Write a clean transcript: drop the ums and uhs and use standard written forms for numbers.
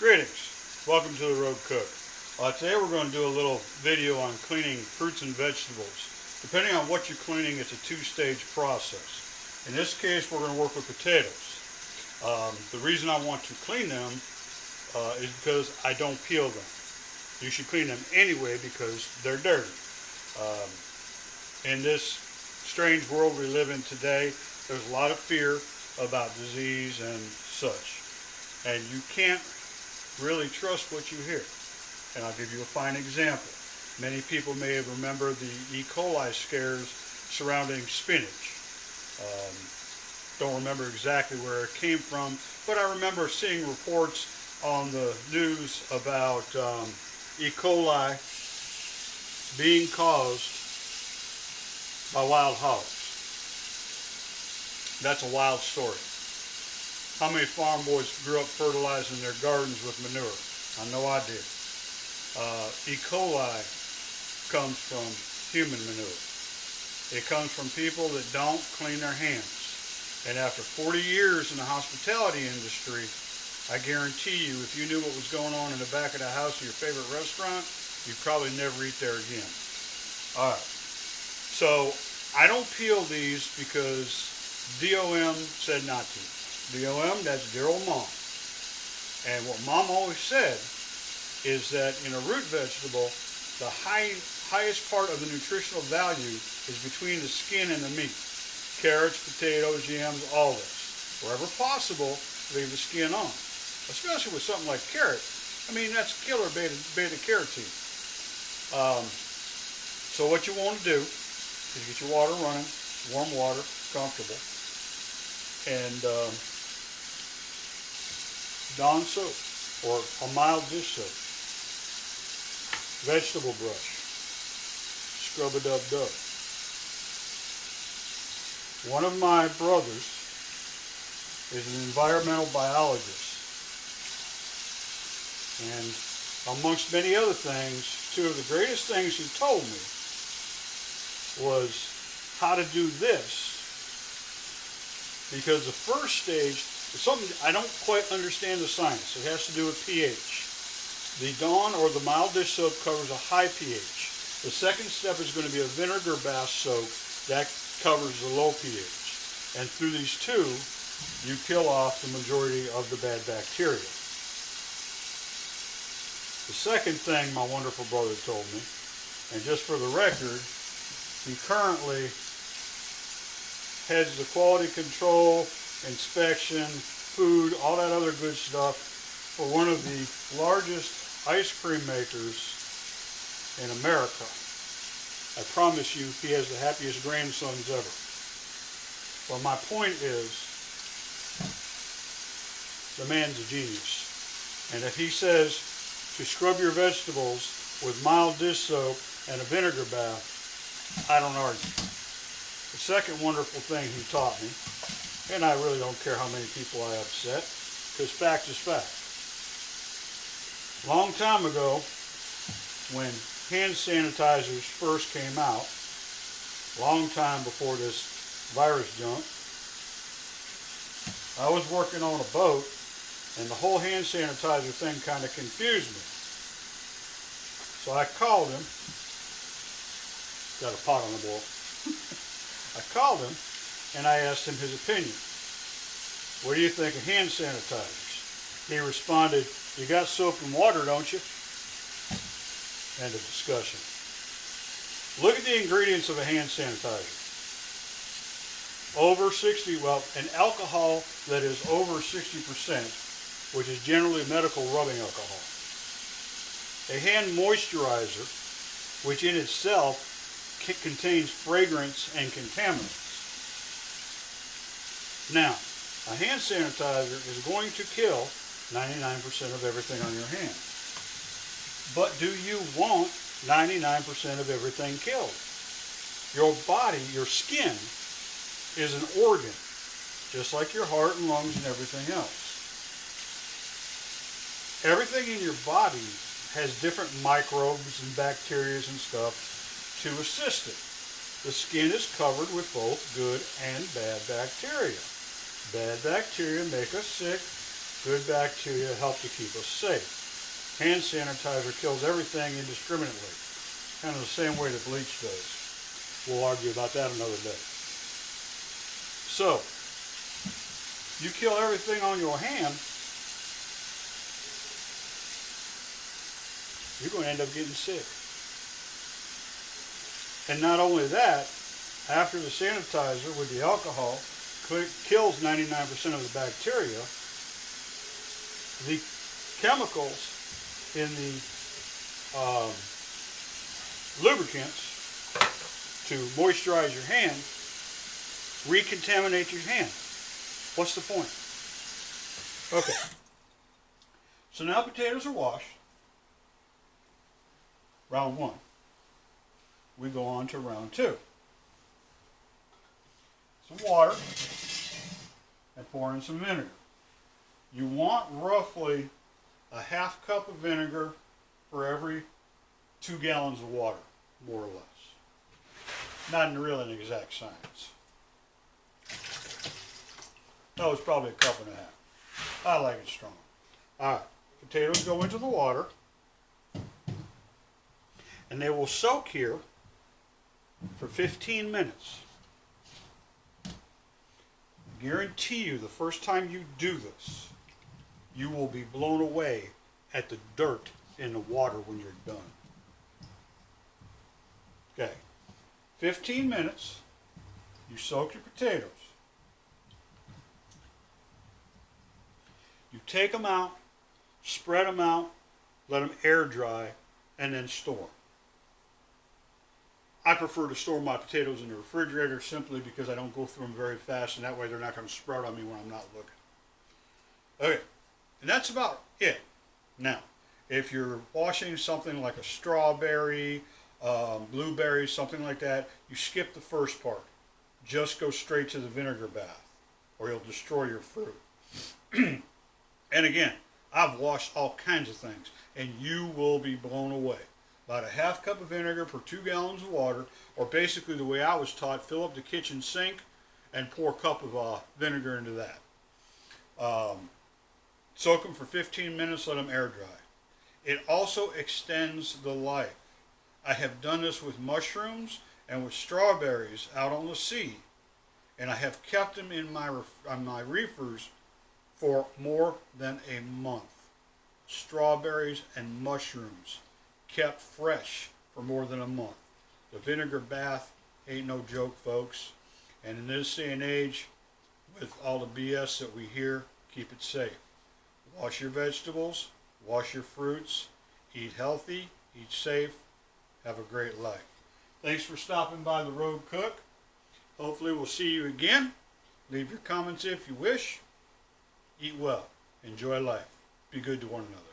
Greetings. Welcome to The Road Cook. Today we're going to do a little video on cleaning fruits and vegetables. Depending on what you're cleaning, it's a two-stage process. In this case, we're going to work with potatoes. The reason I want to clean them is because I don't peel them. You should clean them anyway because they're dirty. In this strange world we live in today, there's a lot of fear about disease and such. And you can't really trust what you hear. And I'll give you a fine example. Many people may remember the E. coli scares surrounding spinach. Don't remember exactly where it came from, but I remember seeing reports on the news about E. coli being caused by wild hogs. That's a wild story. How many farm boys grew up fertilizing their gardens with manure? I know I did. E. coli comes from human manure. It comes from people that don't clean their hands. And after 40 years in the hospitality industry, I guarantee you, if you knew what was going on in the back of the house of your favorite restaurant, you'd probably never eat there again. All right. So I don't peel these because DOM said not to. DOM, that's dear old mom. And what mom always said is that in a root vegetable, the highest part of the nutritional value is between the skin and the meat. Carrots, potatoes, yams, all this. Wherever possible, leave the skin on. Especially with something like carrot. I mean, that's killer beta-carotene. So what you want to do is get your water running, warm water, comfortable, and Dawn soap or a mild dish soap, vegetable brush, scrub-a-dub-dub. One of my brothers is an environmental biologist, and amongst many other things, two of the greatest things he told me was how to do this, because the first stage is something I don't quite understand the science. It has to do with pH. The Dawn or the mild dish soap covers a high pH. The second step is going to be a vinegar bath soap that covers the low pH. And through these two, you kill off the majority of the bad bacteria. The second thing my wonderful brother told me, and just for the record, he currently heads the quality control, inspection, food, all that other good stuff for one of the largest ice cream makers in America. I promise you, he has the happiest grandsons ever. Well, my point is, the man's a genius. And if he says to scrub your vegetables with mild dish soap and a vinegar bath, I don't argue. The second wonderful thing he taught me, and I really don't care how many people I upset, because fact is fact. Long time ago, when hand sanitizers first came out, long time before this virus junk, I was working on a boat, and the whole hand sanitizer thing kind of confused me. So I called him. Got a pot on the boil. I called him and I asked him his opinion. What do you think of hand sanitizers? He responded, you got soap and water, don't you? End of discussion. Look at the ingredients of a hand sanitizer. Over 60, well, an alcohol that is over 60%, which is generally medical rubbing alcohol. A hand moisturizer, which in itself contains fragrance and contaminants. Now, a hand sanitizer is going to kill 99% of everything on your hand. But do you want 99% of everything killed? Your body, your skin, is an organ, just like your heart and lungs and everything else. Everything in your body has different microbes and bacteria and stuff to assist it. The skin is covered with both good and bad bacteria. Bad bacteria make us sick. Good bacteria help to keep us safe. Hand sanitizer kills everything indiscriminately, kind of the same way that bleach does. We'll argue about that another day. So, you kill everything on your hand, you're going to end up getting sick. And not only that, after the sanitizer with the alcohol kills 99% of the bacteria, the chemicals in the lubricants to moisturize your hand recontaminate your hand. What's the point? Okay. So now potatoes are washed. Round 1. We go on to round 2. Some water and pour in some vinegar. You want roughly a half cup of vinegar for every 2 gallons of water, more or less. Not really an exact science. No, it's probably a cup and a half. I like it strong. All right, potatoes go into the water, and they will soak here for 15 minutes. I guarantee you the first time you do this, you will be blown away at the dirt in the water when you're done. Okay, 15 minutes, you soak your potatoes. You take them out, spread them out, let them air dry, and then store. I prefer to store my potatoes in the refrigerator simply because I don't go through them very fast, and that way they're not going to sprout on me when I'm not looking. Okay, and that's about it. Now, if you're washing something like a strawberry, blueberry, something like that, you skip the first part. Just go straight to the vinegar bath, or you'll destroy your fruit. And again, I've washed all kinds of things, and you will be blown away. About a half cup of vinegar per 2 gallons of water, or basically the way I was taught, fill up the kitchen sink and pour a cup of vinegar into that. Soak them for 15 minutes, let them air dry. It also extends the life. I have done this with mushrooms and with strawberries out on the sea, and I have kept them in my reefers for more than a month. Strawberries and mushrooms kept fresh for more than a month. The vinegar bath ain't no joke, folks. And in this day and age, with all the BS that we hear, keep it safe. Wash your vegetables, wash your fruits, eat healthy, eat safe, have a great life. Thanks for stopping by The Road Cook. Hopefully we'll see you again. Leave your comments if you wish. Eat well. Enjoy life. Be good to one another.